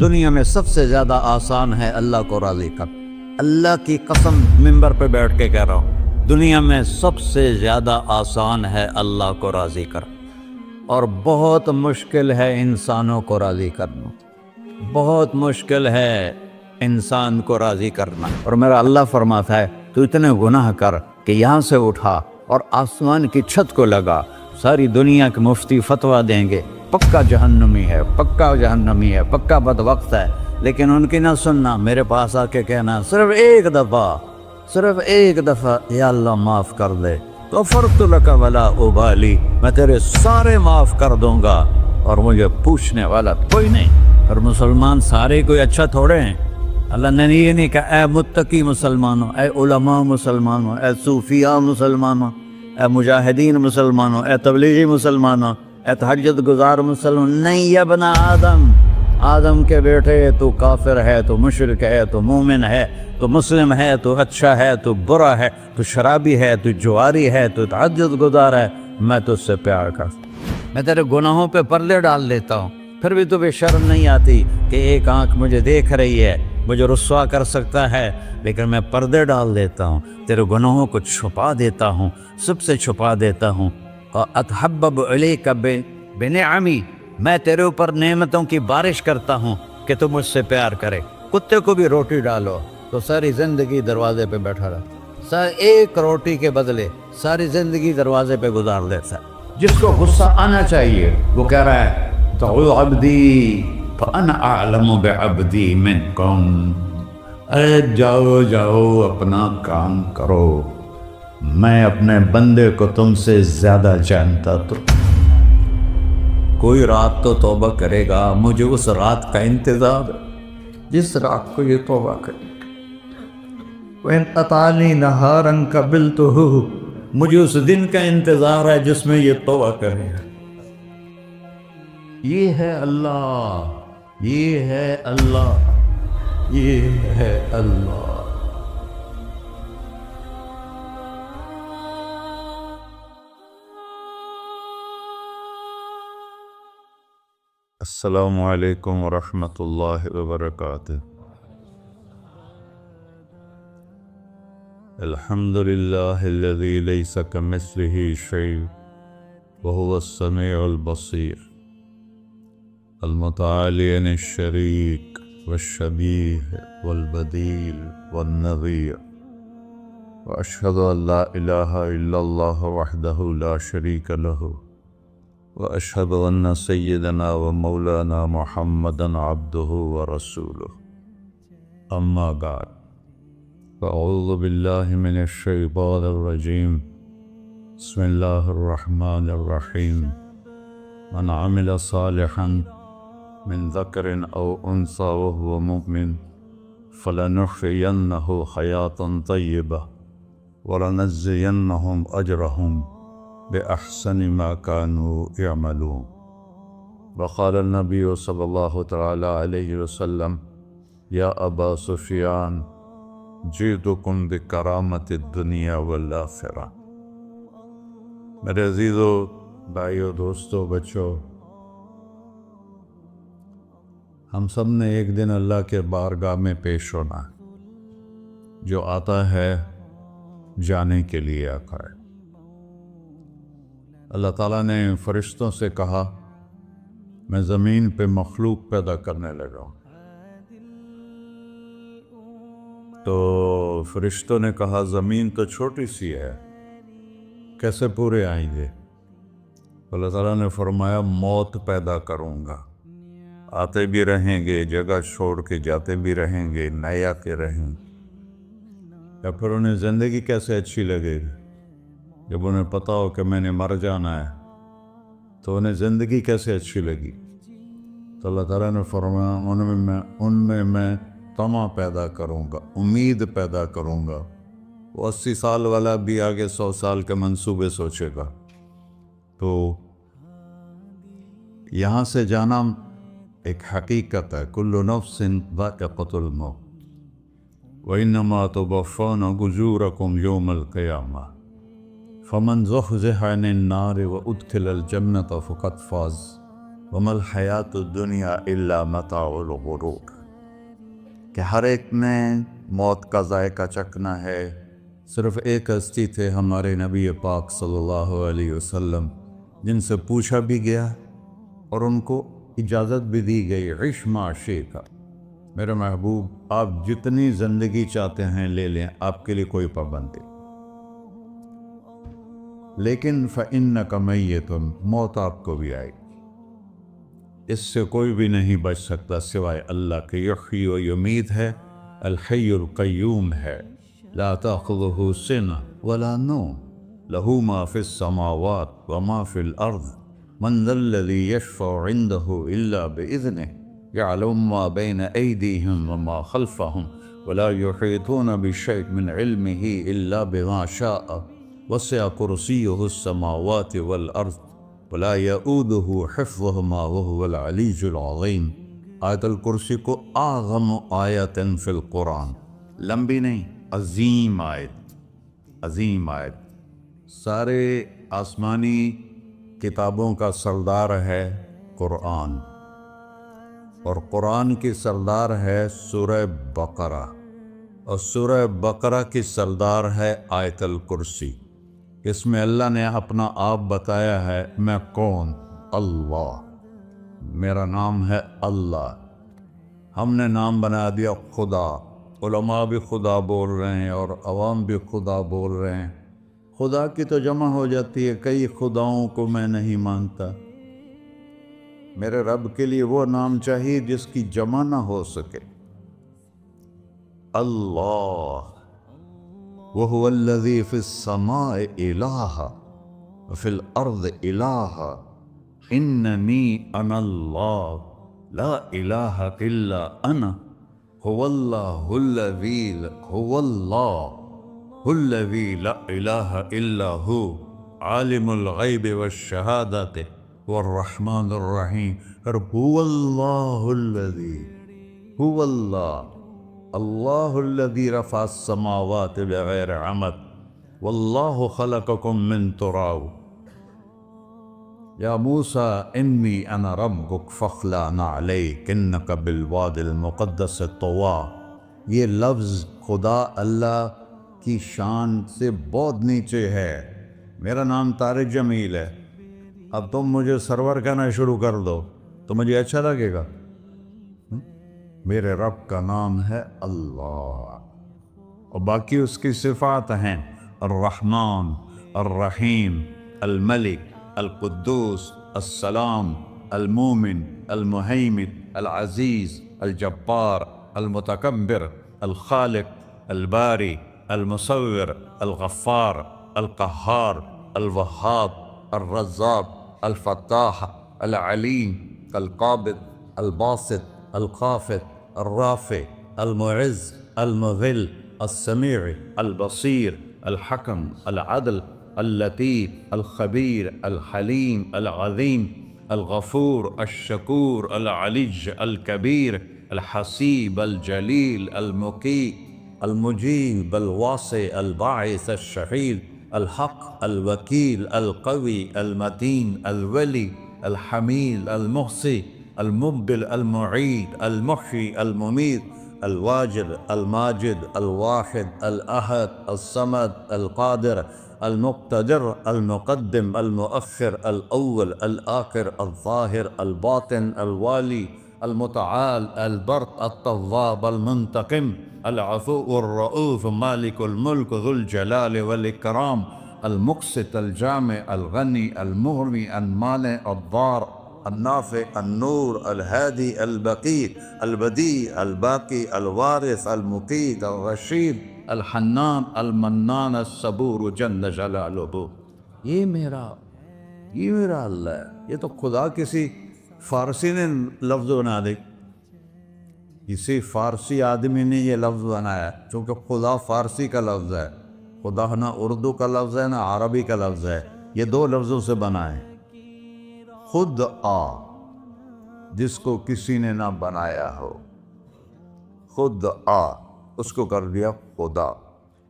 دنیا میں سب سے زیادہ آسان ہے اللہ کو راضی کر. اللہ کی قسم منبر پہ بیٹھ کے کہہ رہا ہوں، دنیا میں سب سے زیادہ آسان ہے اللہ کو راضی کر، اور بہت مشکل ہے انسانوں کو راضی کرنا. بہت مشکل ہے انسان کو راضی کرنا. اور میرا اللہ فرماتا ہے تو اتنے گناہ کر کہ یہاں سے اٹھا اور آسمان کی چھت کو لگا، ساری دنیا کے مفتی فتویٰ دیں گے پکا جہنمی ہے، پکا جہنمی ہے، پکا بدبخت ہے، لیکن ان کی نہ سننا. میرے پاس آ کے کہنا صرف ایک دفعہ یا اللہ معاف کر دے، غفرت لک ولا ابالی، میں تیرے سارے معاف کر دوں گا اور مجھے پوچھنے والا کوئی نہیں. اور مسلمان سارے کوئی اچھا تھوڑے ہیں. اللہ نے یہ نہیں کہا اے متقی مسلمانوں، اے علماء مسلمانوں، اے صوفیاء مسلمانوں، اے مجاہدین مسلمانوں، اے تبلیغی مسلمانوں، اے تہجد گزار مسلمان. نہیں یا ابن آدم کے بیٹے، تو کافر ہے، تو مشرک ہے، تو مومن ہے، تو مسلم ہے، تو اچھا ہے، تو برا ہے، تو شرابی ہے، تو جواری ہے، تو تہجد گزار ہے، میں تو اس سے پیار کرتا ہوں. میں تیرے گناہوں پہ پردے ڈال دیتا ہوں، پھر بھی تمہیں شرم نہیں آتی کہ ایک آنکھ مجھے دیکھ رہی ہے، مجھے رسوا کر سکتا ہے، لیکن میں پردے ڈال دیتا ہوں، تیرے گناہوں کو چھپا دیتا ہوں، سب سے چھپا دیتا ہوں. اور اتحبب الیک بنعمی، میں تیرے اوپر نعمتوں کی بارش کرتا ہوں کہ تم مجھ سے پیار کرے. کتے کو بھی روٹی ڈالو تو ساری زندگی دروازے پہ بیٹھا رہتا، ایک روٹی کے بدلے ساری زندگی دروازے پہ گزار دیتا ہے. جس کو غصہ آنا چاہیے وہ کہہ رہا ہے تو عبدی فانا اعلم بعبدی منکم، ارے جاؤ اپنا کام کرو، میں اپنے بندے کو تم سے زیادہ جانتا. تو کوئی رات تو توبہ کرے گا، مجھے اس رات کا انتظار ہے جس رات کو یہ توبہ کرے. وَإِنْ أَطَعَنِي نَهَارًا قَبِلْتُهُ، مجھے اس دن کا انتظار ہے جس میں یہ توبہ کرے. یہ ہے اللہ، یہ ہے اللہ، یہ ہے اللہ. السلام علیکم ورحمۃ اللہ وبرکاتہ. الحمد للہ الذی لیس کمثلہ شیء وہو السمیع البصیر، المتعالی عن الشریک والشبیہ والبدیل والنظیر، واشہد ان لا الہ الا اللہ وحدہ لا شریک لہ، واشہد ان سیدنا و مولانا محمدا عبدہ ورسولہ. اما بعد، فاعوذ باللہ من الشیطان الرجیم، بسم اللہ الرحمن الرحیم. من عمل صالحا من ذکر او انثى وهو مؤمن فلنحيينه حیاة طیبہ ولنجزینهم اجرهم بأحسن ما كانوا يعملون. وقال النبي صلی اللہ تعالی علیہ وسلم یا ابا سفیان جئتکم بکرامت الدنیا والآخرہ. میرے عزیزو، بھائیو، دوستو، بچوں، ہم سب نے ایک دن اللہ کے بارگاہ میں پیش ہونا ہے. جو آتا ہے جانے کے لیے آتا ہے. اللہ تعالیٰ نے فرشتوں سے کہا میں زمین پہ مخلوق پیدا کرنے لگا ہوں. تو فرشتوں نے کہا زمین تو چھوٹی سی ہے، کیسے پورے آئیں گے؟ اللہ تعالیٰ نے فرمایا موت پیدا کروں گا، آتے بھی رہیں گے، جگہ چھوڑ کے جاتے بھی رہیں گے، نئے آتے رہیں گے. یا پھر انہیں زندگی کیسے اچھی لگے گی جب انہیں پتا ہو کہ میں نے مر جانا ہے؟ تو انہیں زندگی کیسے اچھی لگی؟ تو اللہ تعالیٰ نے فرمایا ان میں میں طمع پیدا کروں گا، امید پیدا کروں گا. وہ 80 سال والا بھی آگے 100 سال کے منصوبے سوچے گا. تو یہاں سے جانا ایک حقیقت ہے. کل نفس ذائقۃ الموت وانما توفون اجورکم یوم القیامہ فمن زحزح عن النار وادخل الجنة فقد فاز وَمَا الْحَيَاةُ الدُّنْيَا إِلَّا مَتَاعُ الْغُرُورِ، کہ ہر ایک نے موت کا ذائقہ چکھنا ہے۔ صرف ایک ہستی تھے ہمارے نبی پاک صلی اللہ علیہ وسلم، جن سے پوچھا بھی گیا اور ان کو اجازت بھی دی گئی، عِشْ مَا شِئْتَ، میرے محبوب آپ جتنی زندگی چاہتے ہیں لے لیں، آپ کے لیے کوئی پابندی، لیکن فَإِنَّكَ مَيِّتٌ، موت آپ کو بھی آئے گی، اس سے کوئی بھی نہیں بچ سکتا سوائے اللہ کے۔ یحیی و یمیت ہے، الحی القیوم ہے، لا تأخذہ سنہ ولا نوم، لہ ما فی السماوات وما فی الارض، من ذا الذی یشفع عنده الا بإذنہ، يعلم ما بين أيديهم وما خلفهم ولا يحيطون بشيء من علمه إلا بما شاء، وسع كرسيه السماوات والأرض ولا يؤوده حفظهما وهو العلي العظيم۔ آیت الکرسی کو اعظم آیت فی القرآن، لمبی نہیں، عظیم آیت، عظیم آیت، سارے آسمانی کتابوں کا سردار ہے قرآن، اور قرآن کی سردار ہے سورہ بقرہ، اور سورہ بقرہ کی سردار ہے آیت الکرسی۔ اس میں اللہ نے اپنا آپ بتایا ہے، میں کون؟ اللہ، میرا نام ہے اللہ۔ ہم نے نام بنا دیا خدا، علماء بھی خدا بول رہے ہیں اور عوام بھی خدا بول رہے ہیں۔ خدا کی تو جمع ہو جاتی ہے، کئی خداؤں کو میں نہیں مانتا، میرے رب کے لیے وہ نام چاہیے جس کی جمع نہ ہو سکے۔ اللہ، وَهُوَ الَّذِي فِي السَّمَاءِ إِلَٰهٌ وَفِي الْأَرْضِ إِلَٰهٌ إِنَّنِي أَنَا اللَّهُ لَا إِلَٰهَ إِلَّا أَنَا هُوَ اللَّهُ الَّذِي لَا إِلَٰهَ إِلَّا هُوَ عَالِمُ الْغَيْبِ وَالشَّهَادَةِ والرحمن الرحیم۔ هو اللہ الذی، هو اللہ الذی رفع السماوات بغیر عمد واللہ خلقکم من تراب، یا موسیٰ انی انا ربک فاخلع نعلیک انک بالواد المقدس طویٰ۔ یہ لفظ خدا اللہ کی شان سے بہت نیچے ہے۔ میرا نام طارق جمیل ہے، اب تم مجھے سرور کہنا شروع کر دو تو مجھے اچھا لگے گا؟ میرے رب کا نام ہے اللہ، اور باقی اس کی صفات ہیں الرحمن، الرحیم، الملک، القدوس، السلام، المومن، المہیمن، العزیز، الجبار، المتکبر، الخالق، الباری، المصور، الغفار، القہار، الوہاب، الرزاق، الفتاح، العلیم، القابض، الباسط، الخافض، الرافع، المعز، المذل، السمیع، البصیر، الحکم، العدل، اللطیف، الخبیر، الحلیم، العظیم، الغفور، الشکور، العلی، الکبیر، الحسیب، الجلیل، المقیت، المجیب، الواسع، الباعث، الشہید، الحق، الوکیل، القوی، المتین، الولی، الحمید، المحصی، المبدل، المعید، المحیی، الممیت، الواجد، الماجد، الواحد، الأحد، الصمد، القادر، المقتدر، المقدم، المؤخر، الأول، الآخر، الظاهر، الباطن، الوالي، المتعال، البر، التواب، المنتقم، العفو، الرؤوف، مالك الملك، ذو الجلال والإكرام، المقسط، الجامع، الغني، المغني، المانع، الضار، النافع، النور، الهادي، البقي، البديع، الباقي، الوارث، المقيت، الرشيد، الحنان، المنان، الصبور جل جلالہ۔ یہ میرا اللہ ہے۔ یہ تو خدا کسی فارسی نے لفظ بنا دے، کسی فارسی آدمی نے یہ لفظ بنایا، چونکہ خدا فارسی کا لفظ ہے، خدا نہ اردو کا لفظ ہے نہ عربی کا لفظ ہے، یہ دو لفظوں سے بنا ہے۔ خود جس کو کسی نے نہ بنایا ہو، خود اس کو کر دیا خدا،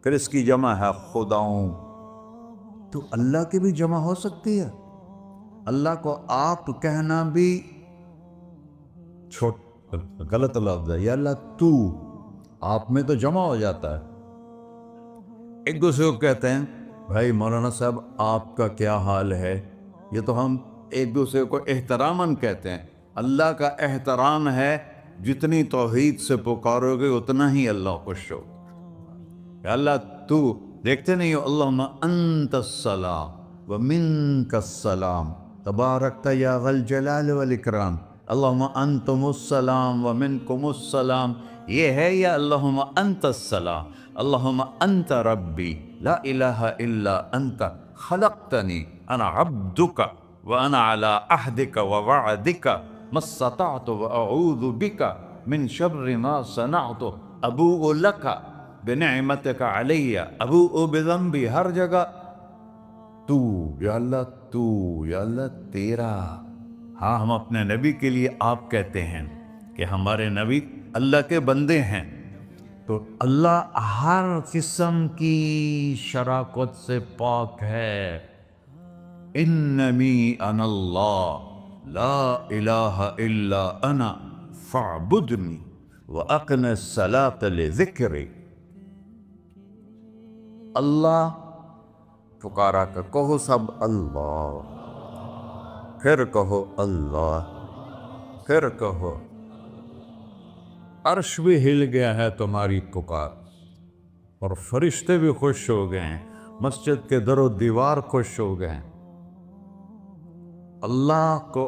پھر اس کی جمع ہے خداؤں۔ تو اللہ کی بھی جمع ہو سکتی ہے؟ اللہ کو آپ کہنا بھی غلط لفظ ہے. یا اللہ تو، آپ میں تو جمع ہو جاتا ہے. ایک دوسرے کو کہتے ہیں بھائی مولانا صاحب آپ کا کیا حال ہے. یہ تو ہم ایک دوسرے کو احتراماً کہتے ہیں. اللہ کا احترام ہے جتنی توحید سے پکارو گے اتنا ہی اللہ خوش ہو. یا اللہ تو، دیکھتے نہیں ہو اللہم انت السلام ومنک السلام تبارکت یا ذا الجلال والاکرام. اللہم انتم السلام ومنکم السلام یہ ہے. یا اللہم انت السلام اللہم انت ربی لا الہ الا انت خلقتنی انا عبدک وانا علی عہدک ووعدک ما استطعت واعوذ بک من شر ما صنعت ابوء لک بنعمتک علی ابوء بذنبی. ہر جگہ تو، یا اللہ تو، یا اللہ تیرا. ہاں ہم اپنے نبی کے لیے آپ کہتے ہیں کہ ہمارے نبی اللہ کے بندے ہیں. تو اللہ ہر قسم کی شراکت سے پاک ہے. اننی انا اللہ لا الہ الا انا فاعبدنی واقم الصلاۃ لذکری. اللہ پکارا کہ کہو سب اللہ، پھر کہو اللہ، پھر کہو. عرش بھی ہل گیا ہے تمہاری پکار، اور فرشتے بھی خوش ہو گئے ہیں، مسجد کے در و دیوار خوش ہو گئے ہیں. اللہ کو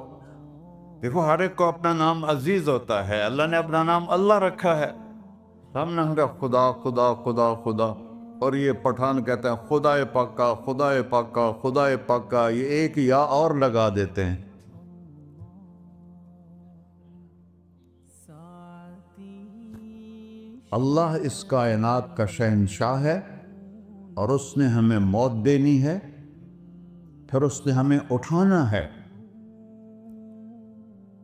دیکھو، ہر ایک کو اپنا نام عزیز ہوتا ہے. اللہ نے اپنا نام اللہ رکھا ہے. ہم نے کہا خدا خدا خدا خدا، اور یہ پٹھان کہتے ہیں خدا پاکا خدا پاکا خدا پاکا. یہ ایک یا اور لگا دیتے ہیں. اللہ اس کائنات کا شہنشاہ ہے، اور اس نے ہمیں موت دینی ہے، پھر اس نے ہمیں اٹھانا ہے.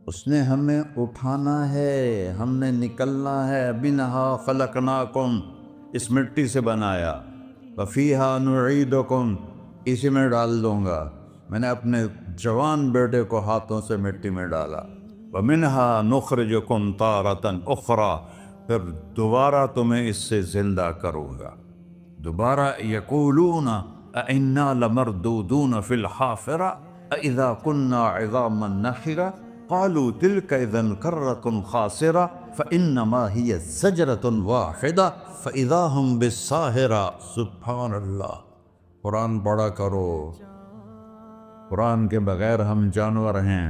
اس نے ہمیں اٹھانا ہے، ہم نے نکلنا ہے. منہا خلقناکم، اس مٹی سے بنایا. وفیہا نعیدکم، اسی میں ڈال دوں گا. میں نے اپنے جوان بیٹے کو ہاتھوں سے مٹی میں ڈالا. ومنہا نخرجکم تارۃ اخری، پھر دوبارہ تمہیں اس سے زندہ کروں گا. دوبارہ یقولون اَإِنَّا لَمَرْدُودُونَ فِي الْحَافِرَةِ أَإِذَا كُنَّا عِظَامًا نَخِرَةً قَالُوا تِلْكَ إِذًا كَرَّةٌ خَاسِرَةٌ فَإِنَّمَا هِيَ زَجْرَةٌ وَاحِدَةٌ فَإِذَا هُمْ بِالسَّاهِرَةِ. سبحان اللہ. قرآن پڑھا کرو. قرآن کے بغیر ہم جانور ہیں.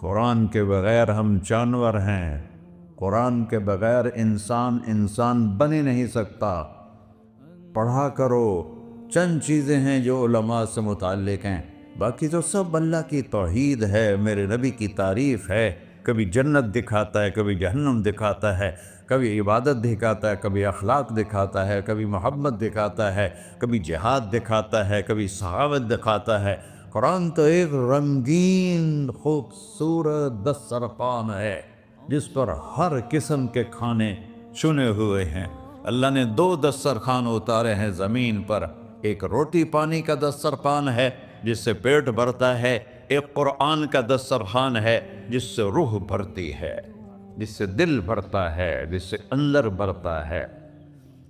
قرآن کے بغیر ہم جانور ہیں. قرآن کے بغیر انسان بن ہی نہیں سکتا. پڑھا کرو. چند چیزیں ہیں جو علماء سے متعلق ہیں، باقی تو سب اللہ کی توحید ہے، میرے نبی کی تعریف ہے. کبھی جنت دکھاتا ہے، کبھی جہنم دکھاتا ہے، کبھی عبادت دکھاتا ہے، کبھی اخلاق دکھاتا ہے، کبھی محبت دکھاتا ہے، کبھی جہاد دکھاتا ہے، کبھی سخاوت دکھاتا ہے. قرآن تو ایک رنگین خوبصورت دسترخوان ہے جس پر ہر قسم کے کھانے چنے ہوئے ہیں. اللہ نے 2 دسترخوان اتارے ہیں زمین پر. ایک روٹی پانی کا دسترخوان ہے جس سے پیٹ بھرتا ہے، ایک قرآن کا دسترخوان ہے جس سے روح بھرتی ہے، جس سے دل بھرتا ہے، جس سے اندر بھرتا ہے.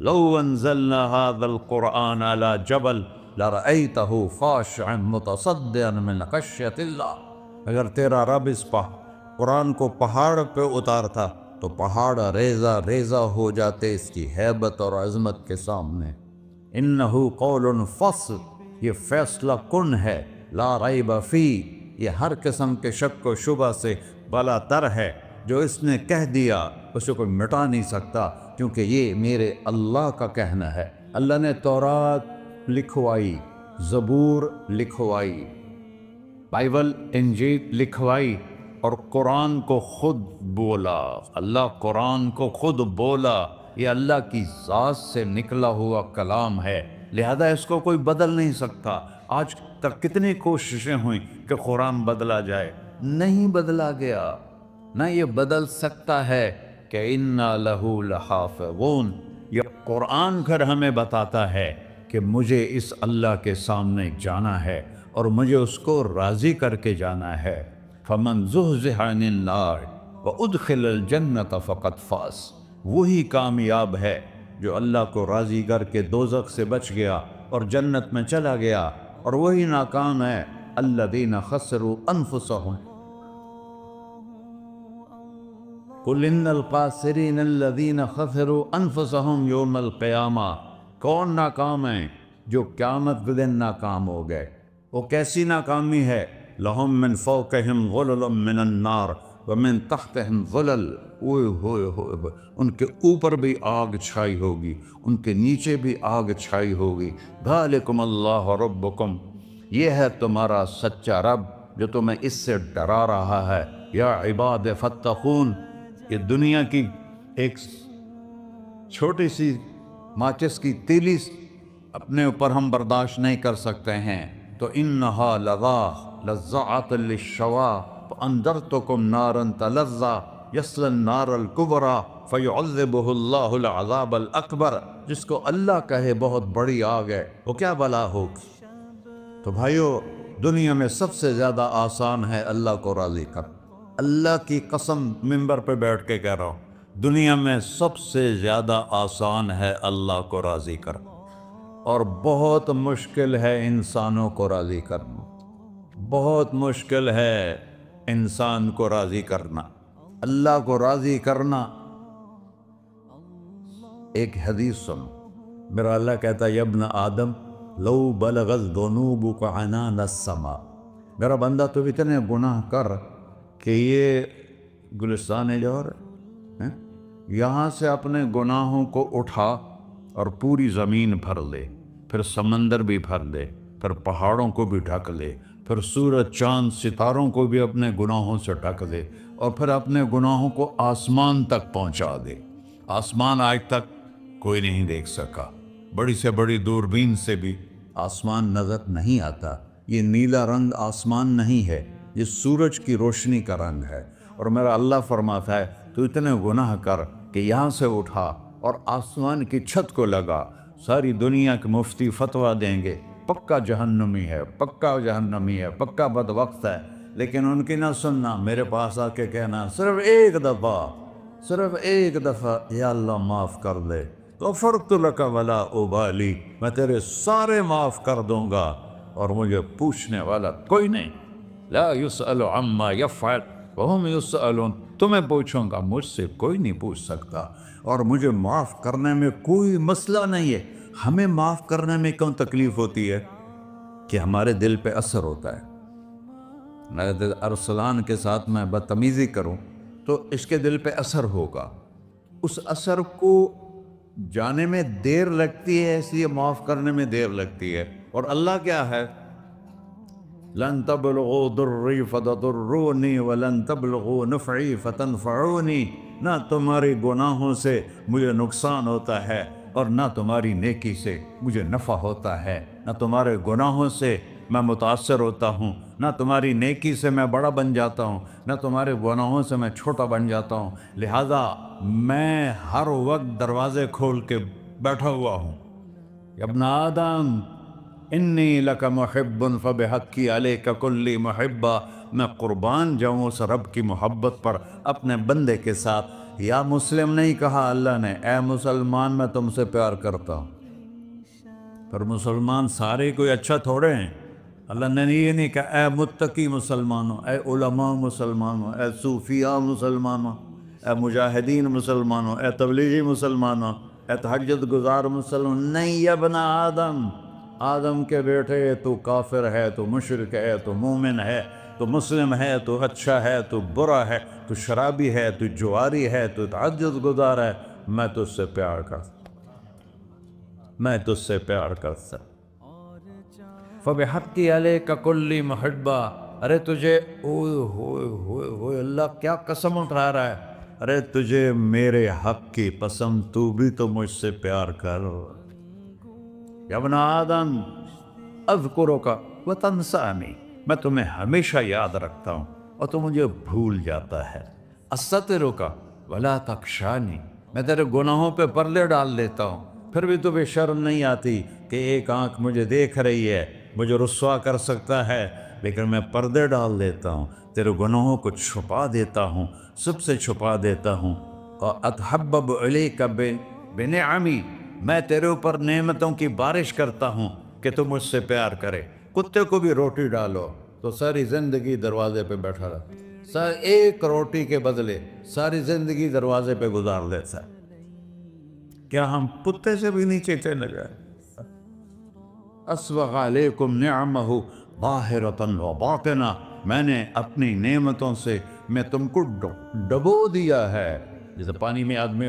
لو انزلنا هذا القرآن على جبل لرأيته خاشعا متصدعا من خشية الله. اگر تیرا رب اس قرآن کو پہاڑ پہ اتارتا تو پہاڑ ریزہ ریزہ ہو جاتے اس کی ہیبت اور عظمت کے سامنے. انہو قول فصل، یہ فیصلہ کن ہے. لا ریب فی، یہ ہر قسم کے شک و شبہ سے بالا تر ہے. جو اس نے کہہ دیا اسے کوئی مٹا نہیں سکتا، کیونکہ یہ میرے اللہ کا کہنا ہے. اللہ نے تورات لکھوائی، زبور لکھوائی، بائبل انجیل لکھوائی، اور قرآن کو خود بولا. اللہ قرآن کو خود بولا. یہ اللہ کی ذات سے نکلا ہوا کلام ہے، لہذا اس کو کوئی بدل نہیں سکتا. آج تک کتنی کوششیں ہوئیں کہ قرآن بدلا جائے، نہیں بدلا گیا. نہ یہ بدل سکتا ہے کہ اِنَّا لَهُ لَحَافِظُونَ. یہ قرآن گھر ہمیں بتاتا ہے کہ مجھے اس اللہ کے سامنے جانا ہے. اور مجھے اس کو راضی کر کے جانا ہے۔ فمن زحزح عن النار وادخل الجنۃ فقد فاز، وہی کامیاب ہے جو اللہ کو راضی کر کے دوزخ سے بچ گیا اور جنت میں چلا گیا، اور وہی ناکام ہے الذین خسروا انفسهم قل ان الخاسرین الذین خسروا انفسهم یوم القیامہ۔ کون ناکام ہیں؟ جو قیامت کے دن ناکام ہو گئے۔ وہ کیسی ناکامی ہے؟ لہم من فوقہم ظلل من النار ومن تحتہم ظلل، اوئے ہوئے ہوئے، ان کے اوپر بھی آگ چھائی ہوگی، ان کے نیچے بھی آگ چھائی ہوگی۔ ذالکم اللہ ربکم، یہ ہے تمہارا سچا رب جو تمہیں اس سے ڈرا رہا ہے۔ یا عباد فاتقون، یہ دنیا کی ایک چھوٹی سی ماچس کی تیلی اپنے اوپر ہم برداشت نہیں کر سکتے ہیں، تو انہا لظا لزعۃ للشوا فانذرتکم نارا تلظی یصلی النار الکبری فیعذبہ اللہ العذاب الاکبر۔ جس کو اللہ کہے بہت بڑی آگ ہے، وہ کیا بلا ہوگی؟ تو بھائیو، دنیا میں سب سے زیادہ آسان ہے اللہ کو راضی کر۔ اللہ کی قسم ممبر پہ بیٹھ کے کہہ رہا ہوں، دنیا میں سب سے زیادہ آسان ہے اللہ کو راضی کر، اور بہت مشکل ہے انسانوں کو راضی کرنا، بہت مشکل ہے انسان کو راضی کرنا۔ اللہ کو راضی کرنا، ایک حدیث سنو، میرا اللہ کہتا ہے یا ابن آدم لو بلغت ذنوبک عنان السماء، میرا بندہ تو اتنے گناہ کر کہ یہ گلستان جوہر ہے، یہاں سے اپنے گناہوں کو اٹھا اور پوری زمین بھر لے، پھر سمندر بھی بھر لے، پھر پہاڑوں کو بھی ڈھک لے، پھر سورج چاند ستاروں کو بھی اپنے گناہوں سے ڈھک دے، اور پھر اپنے گناہوں کو آسمان تک پہنچا دے۔ آسمان آج تک کوئی نہیں دیکھ سکا، بڑی سے بڑی دوربین سے بھی آسمان نظر نہیں آتا۔ یہ نیلا رنگ آسمان نہیں ہے، یہ سورج کی روشنی کا رنگ ہے۔ اور میرا اللہ فرماتا ہے تو اتنے گناہ کر کہ یہاں سے اٹھا اور آسمان کی چھت کو لگا، ساری دنیا کے مفتی فتویٰ دیں گے پکا جہنمی ہے، پکا جہنمی ہے، پکا بدوقت ہے، لیکن ان کی نہ سننا، میرے پاس آ کے کہنا صرف ایک دفعہ یا اللہ معاف کر دے، غفرت لک ولا ابالی، میں تیرے سارے معاف کر دوں گا اور مجھے پوچھنے والا کوئی نہیں۔ لا یسأل عما یفعل وہم یسألون، تمہیں پوچھوں گا، مجھ سے کوئی نہیں پوچھ سکتا، اور مجھے معاف کرنے میں کوئی مسئلہ نہیں ہے۔ ہمیں معاف کرنے میں کیوں تکلیف ہوتی ہے؟ کہ ہمارے دل پہ اثر ہوتا ہے۔ میں ارسلان کے ساتھ میں بدتمیزی کروں تو اس کے دل پہ اثر ہوگا، اس اثر کو جانے میں دیر لگتی ہے، اس لیے معاف کرنے میں دیر لگتی ہے۔ اور اللہ کیا ہے؟ لن تبلغوا ضری فتضرونی ولن تبلغوا نفعی فتنفعونی، نہ تمہاری گناہوں سے مجھے نقصان ہوتا ہے اور نہ تمہاری نیکی سے مجھے نفع ہوتا ہے، نہ تمہارے گناہوں سے میں متاثر ہوتا ہوں، نہ تمہاری نیکی سے میں بڑا بن جاتا ہوں، نہ تمہارے گناہوں سے میں چھوٹا بن جاتا ہوں، لہذا میں ہر وقت دروازے کھول کے بیٹھا ہوا ہوں۔ یا ابن آدم انی لک محب فبحقی علیک کلی محبہ، میں قربان جاؤں اس رب کی محبت پر اپنے بندے کے ساتھ۔ یا مسلم نہیں کہا اللہ نے، اے مسلمان میں تم سے پیار کرتا ہوں۔ پر مسلمان سارے کوئی اچھا تھوڑے ہیں، اللہ نے یہ نہیں کہا اے متقی مسلمانوں، اے علماء مسلمانوں، اے صوفیاء مسلمانوں، اے مجاہدین مسلمانوں، اے تبلیغی مسلمانوں، اے تہجد گزار مسلمان، نہیں یا ابن آدم، آدم کے بیٹے، تو کافر ہے، تو مشرک ہے، تو مومن ہے، تو مسلم ہے، تو اچھا ہے، تو برا ہے، تو شرابی ہے، تو جواری ہے، تو تہجد گزار ہے، میں تجھ سے پیار کرتا، میں تجھ سے پیار کرتا۔ فَبِحَقِّ عَلَيْكَ كُلِّ مُحِبَّةٍ، ارے تجھے اوئے ہوئے ہوئے ہوئے، اللہ کیا قسم اٹھا رہا ہے، ارے تجھے میرے حق کی قسم، تو بھی تو مجھ سے پیار کر۔ یا ابن آدم اذکرک وتنسانی، میں تمہیں ہمیشہ یاد رکھتا ہوں اور تو مجھے بھول جاتا ہے۔ استترک ولا تخشانی، میں تیرے گناہوں پہ پردے ڈال لیتا ہوں، پھر بھی تمہیں شرم نہیں آتی کہ ایک آنکھ مجھے دیکھ رہی ہے مجھے رسوا کر سکتا ہے، لیکن میں پردے ڈال دیتا ہوں، تیرے گناہوں کو چھپا دیتا ہوں، سب سے چھپا دیتا ہوں۔ وَأَتْحَبَّبُ إِلَيْكَ بِنِعَمِي، میں تیرے اوپر نعمتوں کی بارش کرتا ہوں کہ تم مجھ سے پیار کرے۔ کتے کو بھی روٹی ڈالو تو ساری زندگی دروازے پہ بیٹھا رہتا، ایک روٹی کے بدلے ساری زندگی دروازے پہ گزار دیتا ہے۔ کیا ہم کتے سے بھی نیچے چلے گئے؟ اسبغ علیکم نعمہ ظاہرۃ و باطنہ، میں نے اپنی نعمتوں سے میں تم کو ڈبو دیا ہے۔ جیسے پانی میں آدمی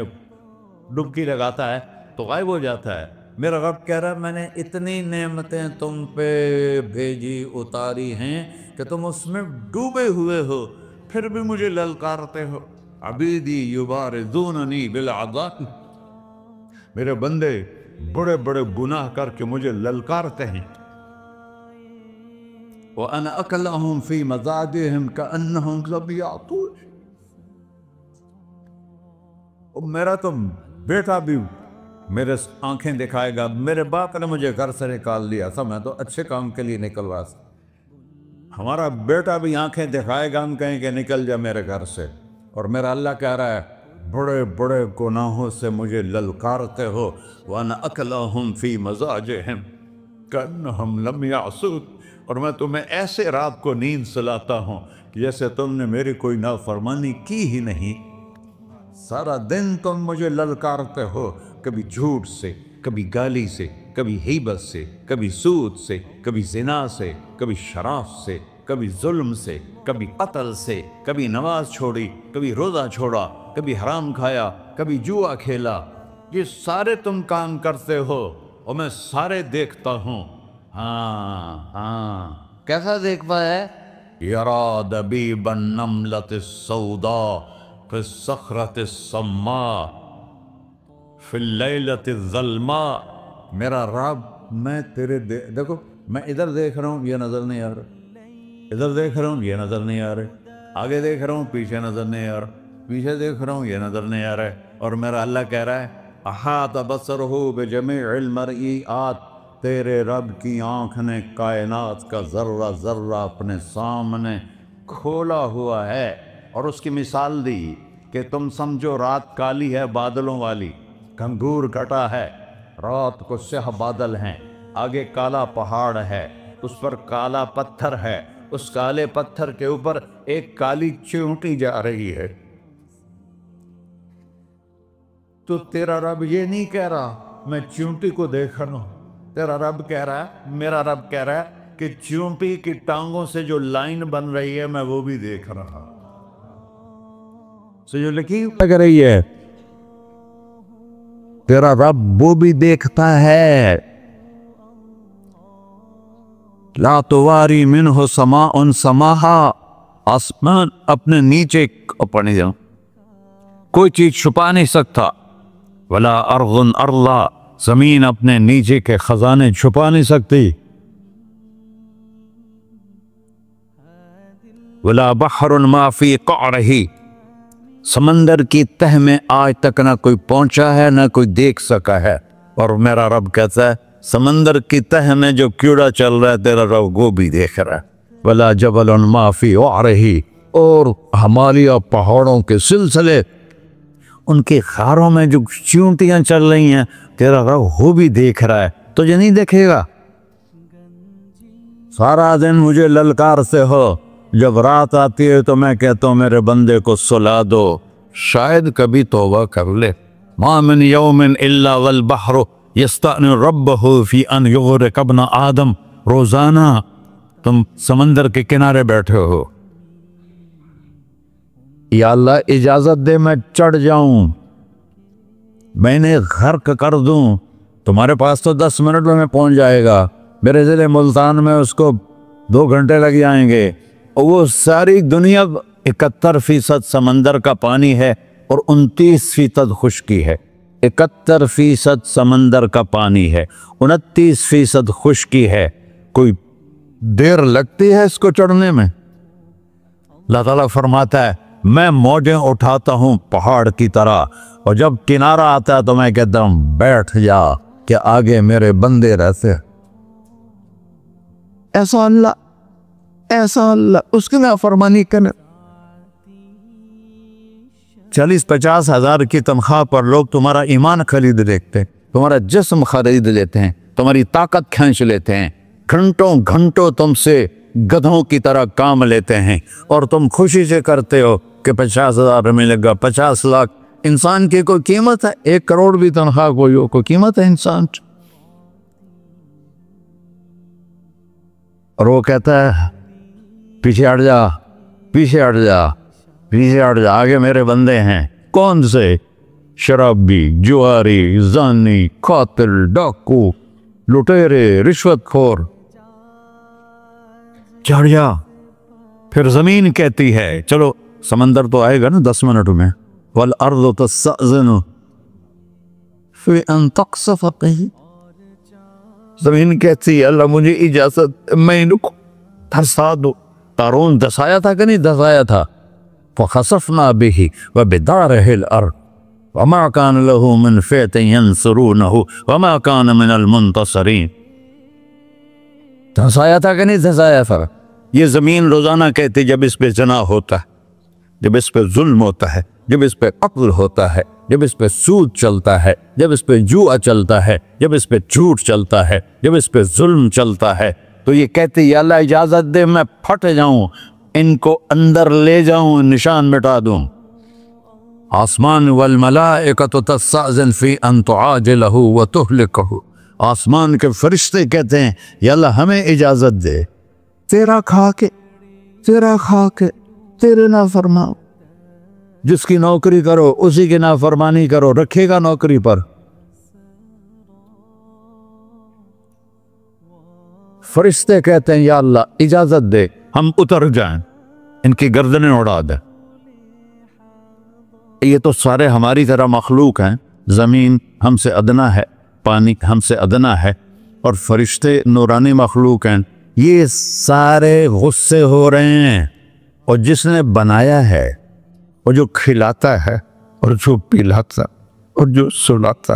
ڈبکی لگاتا ہے تو غائب ہو جاتا ہے، میرا رب کہہ رہا ہے میں نے اتنی نعمتیں تم پہ بھیجی اتاری ہیں کہ تم اس میں ڈوبے ہوئے ہو، پھر بھی مجھے للکارتے ہو۔ عبیدی یبارزوننی بالعذاب، میرے بندے بڑے بڑے گناہ کر کے مجھے للکارتے ہیں۔ وَأَنَا أَكْلَهُمْ فِي مَزَاجِهِمْ كَأَنَّهُمْ لَمْ يَعْطُونِ، میرا تو بیٹا بھی میرے آنکھیں دکھائے گا، میرے باپ نے مجھے گھر سے نکال لیا تھا، میں تو اچھے کام کے لیے نکل رہا تھا، ہمارا بیٹا بھی آنکھیں دکھائے گا، ہم کہیں کہ نکل جا میرے گھر سے، اور میرا اللہ کہہ رہا ہے بڑے بڑے گناہوں سے مجھے للکارتے ہو۔ وَأَنَا أَكْلَهُمْ فِي مَزَاجِهِمْ كَأَنَّهُمْ لَمْ يَعْصُونِ، اور میں تمہیں ایسے رات کو نیند سلاتا ہوں کہ جیسے تم نے میری کوئی نافرمانی کی ہی نہیں۔ سارا دن تم مجھے للکارتے ہو، کبھی جھوٹ سے، کبھی گالی سے، کبھی غیبت سے، کبھی سود سے، کبھی زنا سے، کبھی شراب سے، کبھی ظلم سے، کبھی قتل سے، کبھی نماز چھوڑی، کبھی روزہ چھوڑا، کبھی حرام کھایا، کبھی جوا کھیلا۔ یہ سارے تم کام کرتے ہو اور میں سارے دیکھتا ہوں۔ ہاں کیسا دیکھتا ہے؟ یرا دبیب النملۃ السوداء فی الصخرۃ الصماء فی اللیلۃ الظلماء، میرا رب میں تیرے دیکھو، میں ادھر دیکھ رہا ہوں یہ نظر نہیں آ رہا، ادھر دیکھ رہا ہوں یہ نظر نہیں آ رہا، آگے دیکھ رہا ہوں پیچھے نظر نہیں آ رہا، پیچھے دیکھ رہا ہوں یہ نظر نہیں آ رہا ہے، اور میرا اللہ کہہ رہا ہے احاط بصرہ بجمیع المرئیات، تیرے رب کی آنکھ نے کائنات کا ذرہ ذرہ اپنے سامنے کھولا ہوا ہے، اور اس کی مثال دی کہ تم سمجھو رات کالی ہے بادلوں والی، گھنگور کٹا ہے، رات کو سیاہ بادل ہیں، آگے کالا پہاڑ ہے، اس پر کالا پتھر ہے، اس کالے پتھر کے اوپر ایک کالی چیونٹی جا رہی ہے۔ تو تیرا رب یہ نہیں کہہ رہا میں چیونٹی کو دیکھ رہا ہوں، تیرا رب کہہ رہا ہے، میرا رب کہہ رہا ہے کہ چیونٹی کی ٹانگوں سے جو لائن بن رہی ہے میں وہ بھی دیکھ رہا ہوں، جو لکیر لگ رہی ہے تیرا رب وہ بھی دیکھتا ہے۔ لا تواری منہ سماء سماہا، آسمان اپنے نیچے اپنے جاؤں کوئی چیز چھپا نہیں سکتا، ولا ارض ارضا، زمین اپنے نیچے کے خزانے چھپا نہیں سکتی، ولا بحر ما فی قعرہ، سمندر کی تہ میں آج تک نہ کوئی پہنچا ہے نہ کوئی دیکھ سکا ہے، اور میرا رب کہتا ہے سمندر کی تہ میں جو کیڑا چل رہا ہے تیرا رب وہ بھی دیکھ رہا ہے، ولا جبل ما فی وعرہ، اور ہمالیہ پہاڑوں کے سلسلے ان کے خاروں میں جو چیونٹیاں چل رہی ہیں تیرا رب وہ بھی دیکھ رہا ہے، تجھے نہیں دیکھے گا؟ سارا دن مجھے للکارتے ہو، جب رات آتی ہے تو میں کہتا ہوں میرے بندے کو سلا دو، شاید کبھی توبہ کر لے۔ ما من یوم الا والبحر یستأنس ربہ فی ان یغرق ابن آدم، روزانہ تم سمندر کے کنارے بیٹھے ہو، یا اللہ اجازت دے میں چڑھ جاؤں، میں نے غرق کر دوں، تمہارے پاس تو 10 منٹ میں پہنچ جائے گا، میرے ضلع ملتان میں اس کو 2 گھنٹے لگ جائیں گے، اور وہ ساری دنیا 71% سمندر کا پانی ہے اور 29% خشکی ہے، 71% سمندر کا پانی ہے، 29% خشکی ہے، کوئی دیر لگتی ہے اس کو چڑھنے میں؟ اللہ تعالیٰ فرماتا ہے میں موجیں اٹھاتا ہوں پہاڑ کی طرح، اور جب کنارہ آتا ہے تو میں کہتا ہوں بیٹھ جا کہ آگے میرے بندے رہتے، ایسا اللہ اس کی نافرمانی کرنا۔ 40-50 ہزار کی تنخواہ پر لوگ تمہارا ایمان خرید لیتے ہیں، تمہارا جسم خرید لیتے ہیں، تمہاری طاقت کھینچ لیتے ہیں، گھنٹوں تم سے گدھوں کی طرح کام لیتے ہیں، اور تم خوشی سے کرتے ہو کہ 50,000 ملے گا، 50 لاکھ۔ انسان کی کوئی قیمت ہے؟ 1 کروڑ بھی تنخواہ کوئی قیمت ہے انسان؟ اور وہ کہتا ہے پیچھے ہٹ جا، آگے میرے بندے ہیں۔ کون سے؟ شرابی، جواری، زانی، قاتل، ڈاکو، لٹیرے، رشوت خور۔ چڑھ جا۔ پھر زمین کہتی ہے، چلو سمندر تو آئے گا نا 10 منٹ میں، وَالْأَرْضُ تَسْتَأْذِنُ فِي أَن تَقْصَفَ بِهِ۔ زمین کہتی ہے اللہ مجھے اجازت، میں ان کو دھسا دو۔ قارون دھسایا تھا کہ نہیں دھسایا تھا؟ فَخَسَفْنَا بِهِ وَبِدَارِهِ الْأَرْضِ وَمَا كَانَ لَهُ مِنْ فِئَةٍ يَنْصُرُونَهُ وَمَا كَانَ مِنَ الْمُنْتَصِرِينَ۔ دھسایا تھا کہ نہیں دھسایا تھا؟ یہ زمین روزانہ کہتی جب اس پہ زنا ہوتا ہے، جب اس پہ ظلم ہوتا ہے، جب اس پہ قتل ہوتا ہے، جب اس پہ سود چلتا ہے، جب اس پہ جوا چلتا ہے، جب اس پہ جھوٹ چلتا ہے، جب اس پہ ظلم چلتا ہے، تو یہ کہتی یا اللہ اجازت دے میں پھٹ جاؤں، ان کو اندر لے جاؤں، نشان مٹا دوں۔ آسمان والملائکۃ تستأذن فی ان تعاجلہ وتہلکہ۔ آسمان کے فرشتے کہتے ہیں یا اللہ ہمیں اجازت دے، تیرا کھا کے تیرے نافرمان، جس کی نوکری کرو اسی کی نافرمانی کرو، رکھے گا نوکری پر۔ فرشتے کہتے ہیں یا اللہ اجازت دے ہم اتر جائیں، ان کی گردنیں اڑا دیں۔ یہ تو سارے ہماری طرح مخلوق ہیں، زمین ہم سے ادنا ہے، پانی ہم سے ادنا ہے، اور فرشتے نورانی مخلوق ہیں، یہ سارے غصے ہو رہے ہیں۔ اور جس نے بنایا ہے، اور جو کھلاتا ہے، اور جو پلاتا، اور جو سلاتا،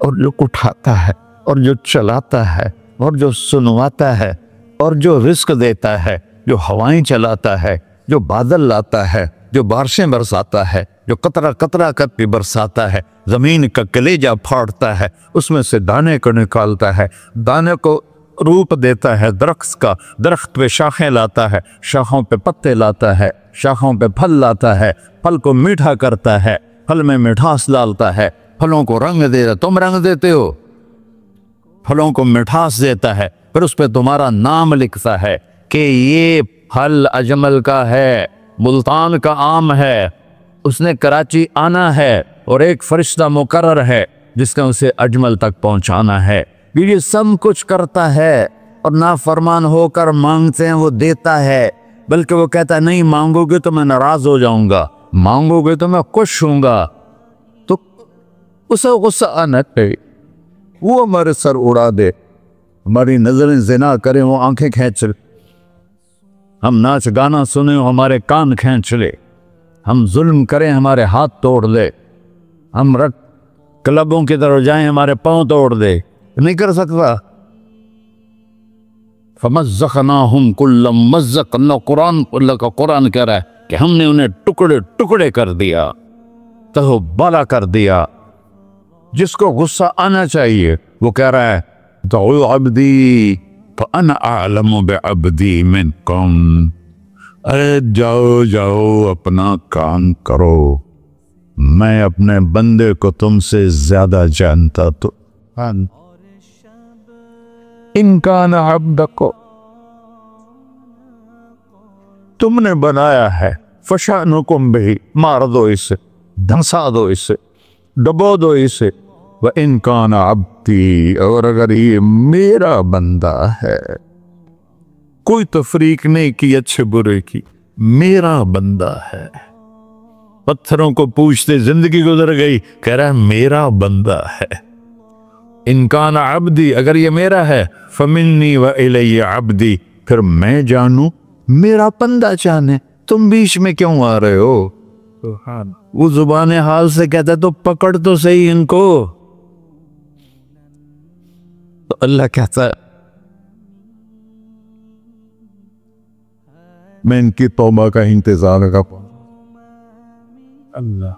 اور جو اٹھاتا ہے، اور جو چلاتا ہے، اور جو سنواتا ہے، اور جو رزق دیتا ہے، جو ہوائیں چلاتا ہے، جو بادل لاتا ہے، جو بارشیں برساتا ہے، جو قطرہ قطرہ کر کے برساتا ہے، زمین کا کلیجہ پھاڑتا ہے، اس میں سے دانے کو نکالتا ہے، دانے کو روپ دیتا ہے درخت کا، درخت پہ شاخیں لاتا ہے، شاخوں پہ پتے لاتا ہے، شاخوں پہ پھل لاتا ہے، پھل کو میٹھا کرتا ہے، پھل میں مٹھاس ڈالتا ہے، پھلوں کو رنگ دیتا، تم رنگ دیتے ہو، پھلوں کو مٹھاس دیتا ہے، پھر اس پہ تمہارا نام لکھتا ہے کہ یہ پھل اجمل کا ہے، ملتان کا آم ہے، اس نے کراچی آنا ہے، اور ایک فرشتہ مقرر ہے جس نے اسے اجمل تک پہنچانا ہے۔ یہ سب کچھ کرتا ہے، اور نافرمان ہو کر مانگتے ہیں وہ دیتا ہے، بلکہ وہ کہتا ہے نہیں مانگو گے تو میں ناراض ہو جاؤں گا، مانگو گے تو میں خوش ہوں گا۔ تو اسے غصہ آنا چاہیے، وہ ہمارے سر اڑا دے، ہماری نظریں زنا کریں وہ آنکھیں کھینچ لے، ہم ناچ گانا سنیں وہ ہمارے کان کھینچ لے، ہم ظلم کریں ہمارے ہاتھ توڑ دے، ہم کلبوں کی طرف جائیں ہمارے پاؤں توڑ دے، نہیں کر سکتا۔ فَمَزَّقْنَاهُمْ كُلَّ مُمَزَّقٍ، اللہ کا قرآن کہہ رہا ہے کہ ہم نے انہیں ٹکڑے ٹکڑے کر دیا، تہو بالا کر دیا۔ جس کو غصہ آنا چاہیے وہ کہہ رہا ہے دعوا عبدی فَأَنَا أَعْلَمُ بِعَبْدِي مِنْكُمْ، ارے جاؤ اپنا کام کرو، میں اپنے بندے کو تم سے زیادہ جانتا۔ تو ان کان عبدکو، تم نے بنایا ہے، فشانکم بہی، مار دو اسے، دھنسا دو اسے، ڈبو دو اسے، وَإِن كَانَ عَبْدِي، اور اگر یہ میرا بندہ ہے، کوئی تفریق نہیں کی اچھے برے کی، میرا بندہ ہے۔ پتھروں کو پوچھتے زندگی گزر گئی، کہہ رہا ہے میرا بندہ ہے۔ ان کان عبدی، اگر یہ میرا ہے، فمنی وإلی عبدی، پھر میں جانوں میرا بندہ جانے، تم بیچ میں کیوں آ رہے ہو؟ وہ زبان حال سے کہتا ہے تو پکڑ تو صحیح ان کو۔ تو اللہ کہتا ہے میں ان کی توبہ کا انتظار کر اللہ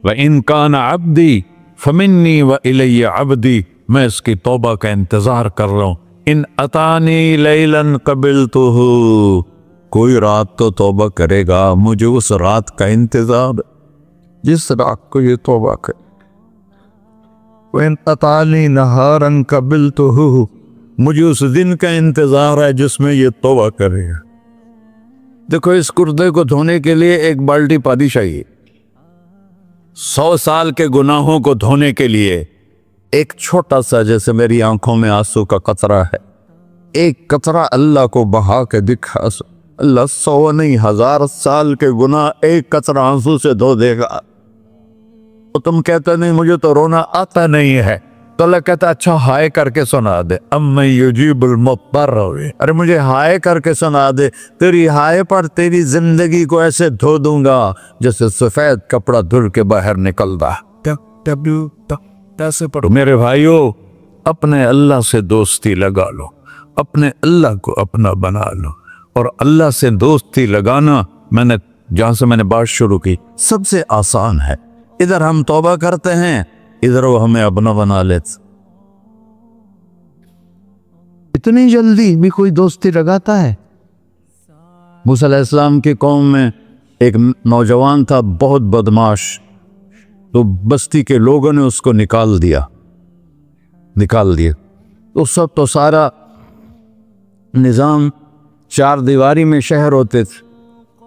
وَإِن كَانَ عَبْدِي فَمِنِّي وَإِلَيَّ عَبْدِي، میں اس کی توبہ کا انتظار کر رہا ہوں. ان اتانی لیلاً قبلتہ، کوئی رات تو توبہ کرے گا، مجھے اس رات کا انتظار، جس رات کو یہ توبہ کرے. وَإِنْ أَطَانِي نَهَارًا قَبِلْتُهُ، مجھے اس دن کا انتظار ہے جس میں یہ توبہ کرے گا. دیکھو اس کردے کو دھونے کے لیے ایک بالٹی پانی چاہیے. 100 سال کے گناہوں کو دھونے کے لیے ایک چھوٹا سا، جیسے میری آنکھوں میں آنسو کا قطرہ ہے، ایک قطرہ اللہ کو بہا کے دکھا، اللہ 100 نہیں 1000 سال کے گناہ ایک قطرہ آنسو سے دھو دے گا. تو تم کہتے نہیں مجھے تو رونا آتا نہیں ہے، تو اللہ کہتا اچھا ہائے کر کے سنا دے. اَمَّن يُجِيبُ الْمُضْطَرَّ، ارے مجھے ہائے کر کے سنا دے، تیری ہائے پر تیری زندگی کو ایسے دھو دوں گا جیسے سفید کپڑا دھل کے باہر نکلتا. میرے بھائیو، اپنے اللہ سے دوستی لگا لو، اپنے اللہ کو اپنا بنا لو. اور اللہ سے دوستی لگانا، جہاں سے میں نے بات شروع کی، سب سے آسان ہے. ادھر ہم توبہ کرتے ہیں، ادھر وہ ہمیں اپنا بنا لیتے. اتنی جلدی بھی کوئی دوستی لگاتا ہے؟ موسیٰ علیہ السلام کی قوم میں ایک نوجوان تھا بہت بدماش، تو بستی کے لوگوں نے اس کو نکال دیا. تو سارا نظام 4 دیواری میں شہر ہوتے تھے،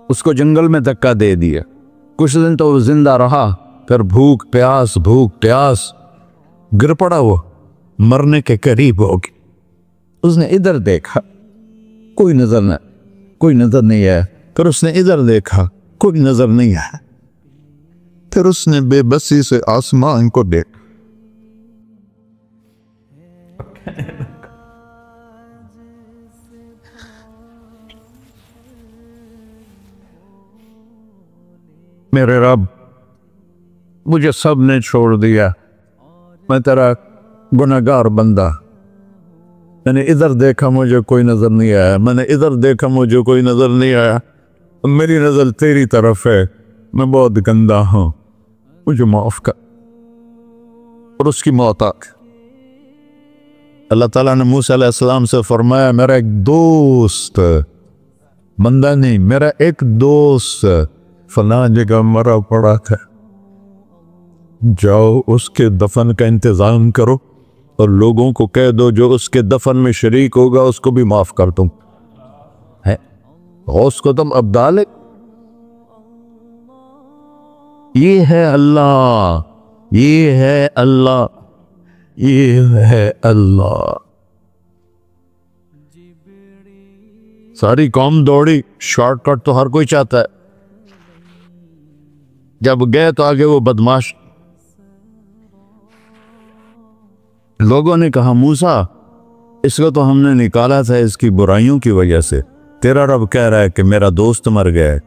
اس کو جنگل میں دھکا دے دیا. کچھ دن تو وہ زندہ رہا، پھر بھوک پیاس گر پڑا، وہ مرنے کے قریب ہو گیا. اس نے ادھر دیکھا، کوئی نظر نہیں آیا. پھر اس نے ادھر دیکھا، کوئی نظر نہیں آیا. پھر اس نے بے بسی سے آسمان کو دیکھا. میرے رب، مجھے سب نے چھوڑ دیا، میں تیرا گناہگار بندہ. میں نے ادھر دیکھا مجھے کوئی نظر نہیں آیا، میں نے ادھر دیکھا مجھے کوئی نظر نہیں آیا. میری نظر تیری طرف ہے، میں بہت گندا ہوں، مجھے معاف کر. اور اس کی موت آ گئی. اللہ تعالیٰ نے موسیٰ علیہ السلام سے فرمایا میرا ایک دوست، بندہ نہیں، میرا ایک دوست فلاں جگہ مرا پڑا تھا، جاؤ اس کے دفن کا انتظام کرو اور لوگوں کو کہہ دو جو اس کے دفن میں شریک ہوگا اس کو بھی معاف کر دوں. غوث کو تم ابدال ہے. یہ ہے اللہ، یہ ہے اللہ، یہ ہے اللہ. ساری قوم دوڑی، شارٹ کٹ تو ہر کوئی چاہتا ہے. جب گئے تو آگے وہ بدماش. لوگوں نے کہا موسیٰ اس کو تو ہم نے نکالا تھا اس کی برائیوں کی وجہ سے، تیرا رب کہہ رہا ہے کہ میرا دوست مر گیا ہے.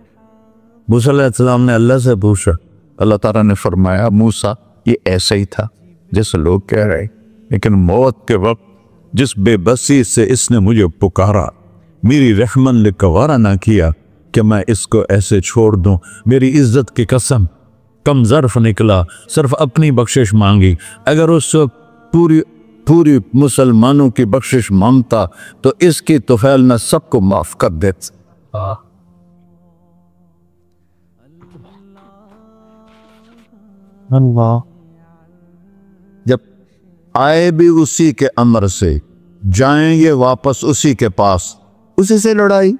موسیٰ علیہ السلام نے اللہ سے پوچھا، اللہ تعالیٰ نے فرمایا موسیٰ یہ ایسا ہی تھا جیسے لوگ کہہ رہے، لیکن موت کے وقت جس بے بسی سے اس نے مجھے پکارا، میری رحمن نے گوارا نہ کیا کہ میں اس کو ایسے چھوڑ دوں. میری عزت کی قسم، کم ظرف نکلا، صرف اپنی بخشش مانگی. اگر اس وقت پوری مسلمانوں کی بخشش مانگتا تو اس کی طفیل میں سب کو معاف کر دیتا. اللہ جب آئے بھی اسی کے امر سے، جائیں گے واپس اسی کے پاس، اسی سے لڑائی.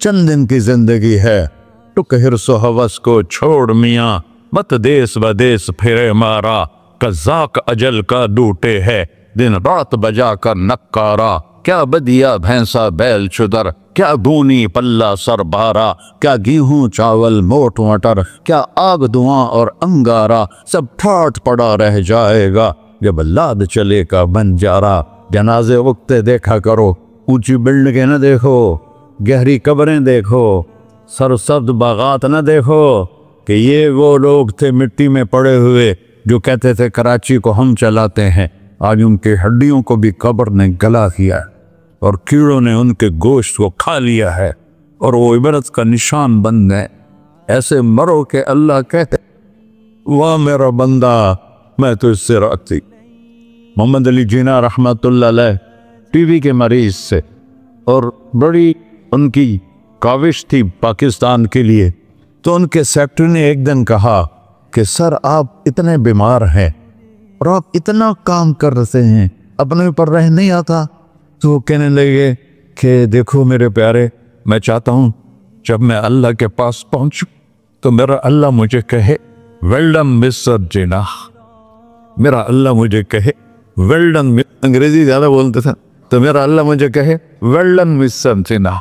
چند دن کی زندگی ہے، ٹک حرص و حوث کو چھوڑ میاں، مت دیس بدیس پھرے مارا، قذاق اجل کا ڈوٹے ہے، دن رات بجا کر نکارا. کیا بدیا بھینسا بیل چدر، کیا بونی پلہ سر بارا، کیا گیہوں چاول موٹ مٹر، کیا آگ دھواں اور انگارا، سب ٹھاٹ پڑا رہ جائے گا جب لاد چلے کا بن جارا. جنازے وقتے دیکھا کرو، اونچی بلڈنگیں نہ دیکھو، گہری قبریں دیکھو، سرسبز باغات نہ دیکھو کہ یہ وہ لوگ تھے مٹی میں پڑے ہوئے جو کہتے تھے کراچی کو ہم چلاتے ہیں. آج ان کے ہڈیوں کو بھی قبر نے گلا کیا ہے اور کیڑوں نے ان کے گوشت کو کھا لیا ہے اور وہ عبرت کا نشان بن گئے۔ ایسے مرو کہ اللہ کہتے واہ میرا بندہ میں تو اس سے راضی۔ محمد علی جناح رحمت اللہ علیہ ٹی وی کے مریض سے، اور بڑی ان کی کاوش تھی پاکستان کے لیے، تو ان کے سیکٹری نے ایک دن کہا کہ سر آپ اتنے بیمار ہیں اور آپ اتنا کام کر رہے ہیں، اپنے اوپر رہ نہیں آتا؟ تو وہ کہنے لگے کہ دیکھو میرے پیارے، میں چاہتا ہوں جب میں اللہ کے پاس پہنچوں تو میرا اللہ مجھے کہے ویل ڈن مسٹر جناح، میرا اللہ مجھے کہے ویل ڈن، انگریزی زیادہ بولتے تھے، تو میرا اللہ مجھے کہے ویل ڈن مسٹر جناح۔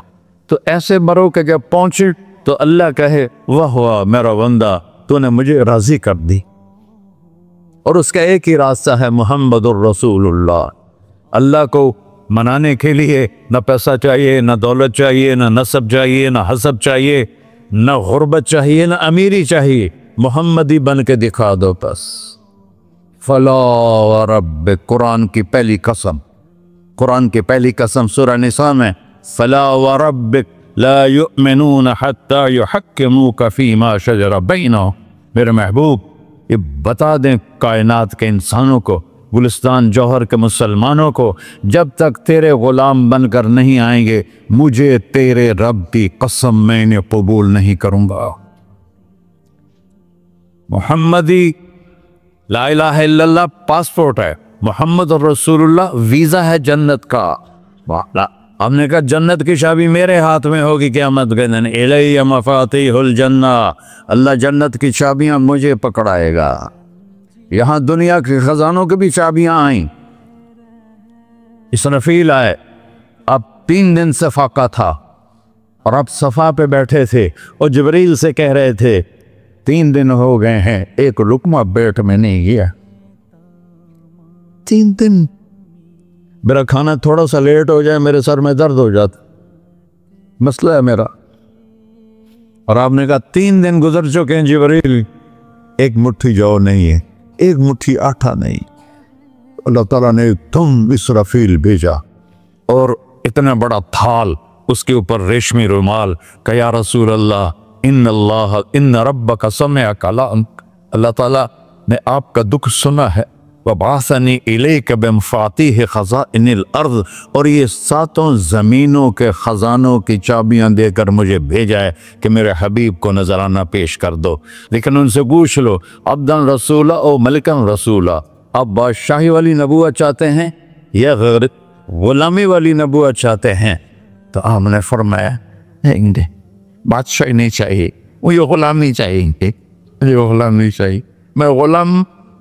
تو ایسے مرو کہ جب پہنچے تو اللہ کہے واہ واہ میرا بندہ تو نے مجھے راضی کر دی۔ اور اس کا ایک ہی راستہ ہے محمد الرسول اللہ۔ اللہ کو منانے کے لیے نہ پیسہ چاہیے، نہ دولت چاہیے، نہ نسب چاہیے، نہ حسب چاہیے، نہ غربت چاہیے، نہ امیری چاہیے، محمدی بن کے دکھا دو بس۔ فلا وربک، قرآن کی پہلی قسم، قرآن کی پہلی قسم سورہ نساء میں، فلا وربک لا یؤمنون حتی یحکموک فیما شجر بینہم، میرے محبوب یہ بتا دیں کائنات کے انسانوں کو، گلستان جوہر کے مسلمانوں کو، جب تک تیرے غلام بن کر نہیں آئیں گے مجھے تیرے رب کی قسم میں انہیں قبول نہیں کروں گا۔ محمدی لا الہ الا اللہ پاسپورٹ ہے، محمد الرسول اللہ ویزا ہے جنت کا۔ ہم نے کہا جنت کی چابی میرے ہاتھ میں ہوگی قیامت کے دن، الی مفاتیح الجنہ، اللہ جنت کی چابیاں مجھے پکڑائے گا۔ یہاں دنیا کے خزانوں کی بھی چابیاں آئیں۔ اسرافیل آئے، اب 3 دن سے فاقہ تھا اور اب صفا پہ بیٹھے تھے اور جبریل سے کہہ رہے تھے 3 دن ہو گئے ہیں ایک لقمہ پیٹ میں نہیں گیا، 3 دن میرا کھانا تھوڑا سا لیٹ ہو جائے میرے سر میں درد ہو جاتا، مسئلہ ہے میرا۔ اور آپ نے کہا 3 دن گزر چکے ہیں جبریل، ایک مٹھی جو نہیں ہے، ایک مٹھی آٹا نہیں۔ اللہ تعالیٰ نے تم اسرافیل بھیجا اور اتنا بڑا تھال، اس کے اوپر ریشمی رومال، کہ یا رسول اللہ ان ربک سمع کلامک، اللہ تعالیٰ نے آپ کا دکھ سنا ہے، وَبَعَثَنِي إِلَيْكَ بِمَفَاتِيحِ خَزَائِنِ الْأَرْضِ، اور یہ 7 زمینوں کے خزانوں کی چابیاں دے کر مجھے بھیجا ہے کہ میرے حبیب کو نذرانہ پیش کر دو۔ لیکن ان سے پوچھ لو عبدًا رسولہ او ملکًا رسولہ، آپ بادشاہی والی نبوت چاہتے ہیں یا غیر غلامی والی نبوت چاہتے ہیں؟ تو آپ نے فرمایا نہیں، بادشاہی نہیں چاہیے، وہ یہ غلامی چاہیے، یہ غلامی چاہیے،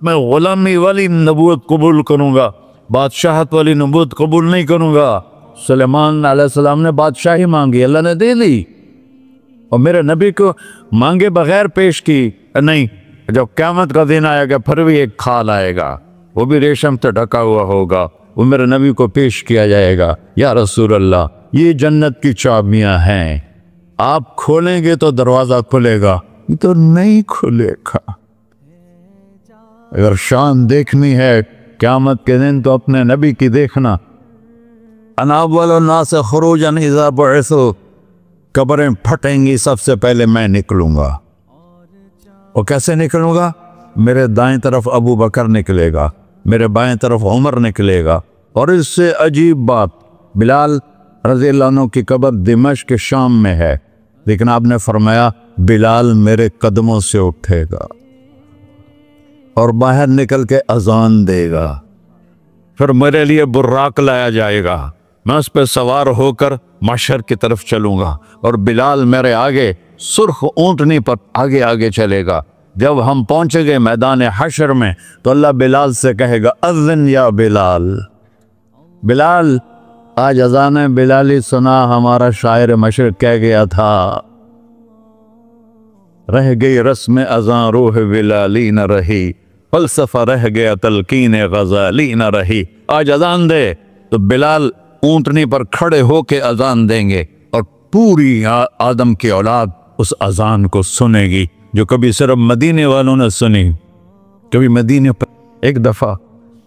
میں غلامی والی نبوت قبول کروں گا، بادشاہت والی نبوت قبول نہیں کروں گا۔ سلیمان علیہ السلام نے بادشاہی مانگی، اللہ نے دے دی، اور میرے نبی کو مانگے بغیر پیش کی نہیں۔ جب قیامت کا دن آئے گا پھر بھی ایک کھال آئے گا، وہ بھی ریشم سے ڈھکا ہوا ہوگا، وہ میرے نبی کو پیش کیا جائے گا، یا رسول اللہ یہ جنت کی چابیاں ہیں، آپ کھولیں گے تو دروازہ کھلے گا، یہ تو نہیں کھلے گا۔ اگر شان دیکھنی ہے قیامت کے دن تو اپنے نبی کی دیکھنا۔ انا اول الناس خروجا اذا بعثوا، قبریں پھٹیں گی سب سے پہلے میں نکلوں گا، اور کیسے نکلوں گا؟ میرے دائیں طرف ابو بکر نکلے گا، میرے بائیں طرف عمر نکلے گا، اور اس سے عجیب بات، بلال رضی اللہ عنہ کی قبر دمشق کے شام میں ہے، لیکن آپ نے فرمایا بلال میرے قدموں سے اٹھے گا اور باہر نکل کے اذان دے گا، پھر میرے لیے براق لایا جائے گا، میں اس پہ سوار ہو کر محشر کی طرف چلوں گا، اور بلال میرے آگے سرخ اونٹنی پر آگے آگے چلے گا۔ جب ہم پہنچے گے میدان حشر میں تو اللہ بلال سے کہے گا اذن یا بلال، بلال آج اذان بلالی سنا، ہمارا شاعر مشرق کہہ گیا تھا رہ گئی رسم اذان روح بلالی نہ رہی، فلسفہ رہ گیا تلقین غزالی نہ رہی۔ آج اذان دے تو بلال اونٹنی پر کھڑے ہو کے اذان دیں گے، اور پوری آدم کی اولاد اس اذان کو سنے گی جو کبھی صرف مدینے والوں نے سنی۔ کبھی مدینے پر ایک دفعہ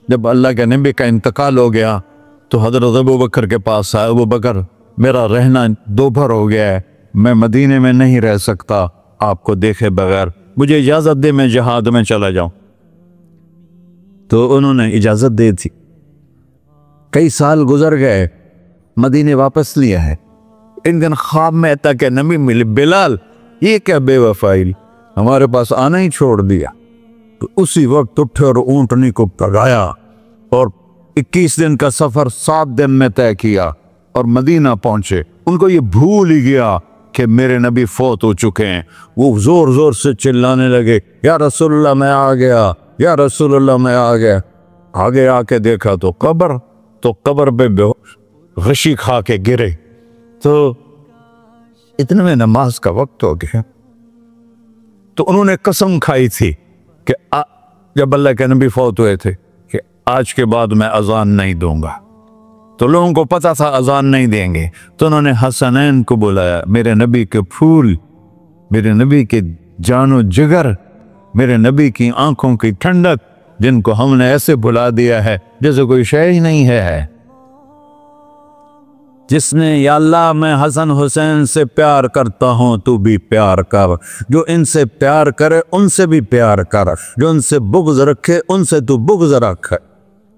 جب اللہ کے نبی کا انتقال ہو گیا تو حضرت ابو بکر کے پاس آیا، ابو بکر میرا رہنا دوپہر ہو گیا ہے، میں مدینے میں نہیں رہ سکتا آپ کو دیکھے بغیر، مجھے اجازت دے میں جہاد میں چلا جاؤں۔ تو انہوں نے اجازت دے تھی۔ کئی سال گزر گئے، مدینے واپس لیا ہے۔ ان دن خواب میں آتا کہ نبی ملے، بلال یہ کیا بے وفائی، ہمارے پاس آنا ہی چھوڑ دیا۔ تو اسی وقت اٹھے اور اونٹنی کو پگایا اور 21 دن کا سفر 7 دن میں طے کیا اور مدینہ پہنچے۔ ان کو یہ بھول ہی گیا کہ میرے نبی فوت ہو چکے ہیں۔ وہ زور زور سے چلانے لگے، یا رسول اللہ میں آ گیا، یا رسول اللہ میں آ گیا۔ آگے آ کے دیکھا تو قبر پہ غشی کھا کے گرے۔ تو اتنے میں نماز کا وقت ہو گیا۔ تو انہوں نے قسم کھائی تھی کہ جب اللہ کے نبی فوت ہوئے تھے کہ آج کے بعد میں اذان نہیں دوں گا۔ تو لوگوں کو پتا تھا اذان نہیں دیں گے، تو انہوں نے حسنین کو بلایا، میرے نبی کے پھول، میرے نبی کے جان و جگر، میرے نبی کی آنکھوں کی ٹھنڈک، جن کو ہم نے ایسے بلا دیا ہے جیسے کوئی شے ہی نہیں ہے۔ جس نے یا اللہ میں حسن حسین سے پیار کرتا ہوں تو بھی پیار کر، جو ان سے پیار کرے ان سے بھی پیار کر، جو ان سے بغض رکھے ان سے تو بغض رکھ۔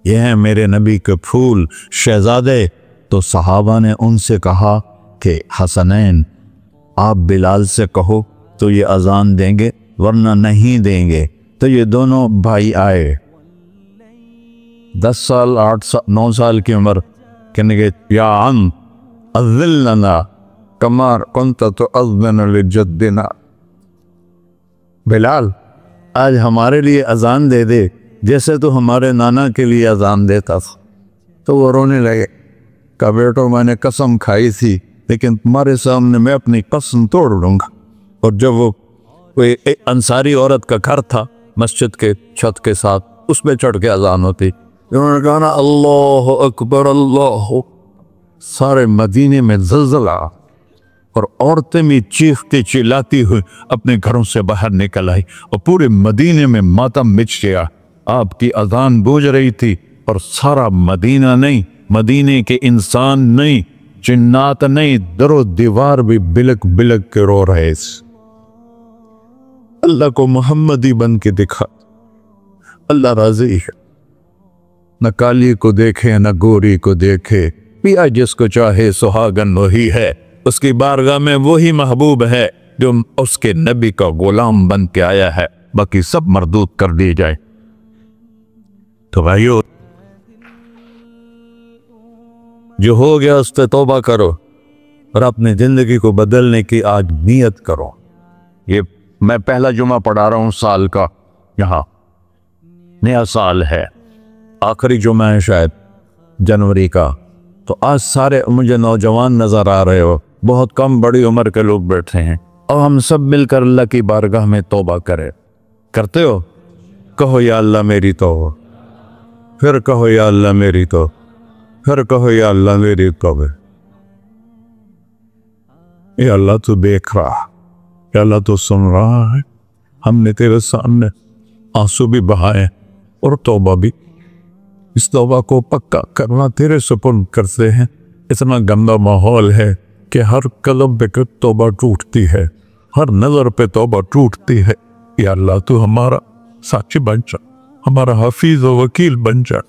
یہ ہیں میرے نبی کے پھول شہزادے۔ تو صحابہ نے ان سے کہا کہ حسنین آپ بلال سے کہو تو یہ اذان دیں گے، ورنہ نہیں دیں گے۔ تو یہ دونوں بھائی آئے، 10 سال 8 سال 9 سال کی عمر، کہنے گے یا عم اذن لنا کما کنت تؤذن لجدنا، بلال آج ہمارے لیے اذان دے دے جیسے تو ہمارے نانا کے لیے اذان دیتا تھا۔ تو وہ رونے لگے، کہا بیٹو میں نے قسم کھائی تھی لیکن تمہارے سامنے میں اپنی قسم توڑ لوں گا۔ اور جب وہ کوئی انصاری عورت کا گھر تھا مسجد کے چھت کے ساتھ، اس پہ چڑھ کے اذان ہوتی، انہوں نے کہا نا اللہ اکبر اللہ، سارے مدینے میں زلزلہ، اور عورتیں بھی چیختی چلاتی ہوئی اپنے گھروں سے باہر نکل آئی اور پورے مدینے میں ماتم مچ گیا۔ آپ کی اذان گونج رہی تھی اور سارا مدینہ نہیں، مدینے کے انسان نہیں، جنات نہیں، در و دیوار بھی بلک بلک کے رو رہے تھے۔ اللہ کو محمدی بن کے دکھا، اللہ راضی ہے، نہ کالی کو دیکھے نہ گوری کو دیکھے، پیا جس کو چاہے سہاگن وہی ہے، اس کی بارگاہ میں وہی محبوب ہے جو اس کے نبی کا غلام بن کے آیا ہے، باقی سب مردود کر دی جائے۔ تو بھائیو جو ہو گیا اس پہ توبہ کرو اور اپنی زندگی کو بدلنے کی آج نیت کرو۔ یہ میں پہلا جمعہ پڑھا رہا ہوں سال کا، یہاں نیا سال ہے، آخری جمعہ ہے شاید جنوری کا۔ تو آج سارے مجھے نوجوان نظر آ رہے ہو، بہت کم بڑی عمر کے لوگ بیٹھے ہیں، اور ہم سب مل کر اللہ کی بارگاہ میں توبہ کرتے ہو؟ کہو یا اللہ میری توبہ، پھر کہو یا اللہ میری توبہ، پھر کہو یا اللہ میری توبہ۔ یا اللہ تو دیکھ رہا، یا اللہ تو سن رہا ہے، ہم نے تیرے سامنے آنسو بھی بہائے اور توبہ بھی، اس توبہ کو پکا کرنا تیرے سپرد کرتے ہیں۔ اتنا گندا ماحول ہے کہ ہر قلم پہ توبہ ٹوٹتی ہے، ہر نظر پہ توبہ ٹوٹتی ہے۔ یا اللہ تو ہمارا ساتھی بن جا، ہمارا حفیظ و وکیل بن جا۔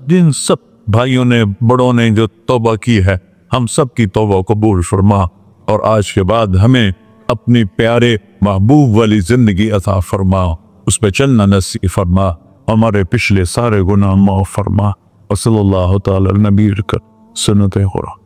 جن سب بھائیوں نے بڑوں نے جو توبہ کی ہے، ہم سب کی توبہ قبول فرما، اور آج کے بعد ہمیں اپنی پیارے محبوب والی زندگی عطا فرما، اس پہ چلنا نصیب فرما، ہمارے پچھلے سارے گناہ معاف فرما۔ وصلی اللہ تعالی نبی کر سنت خورا۔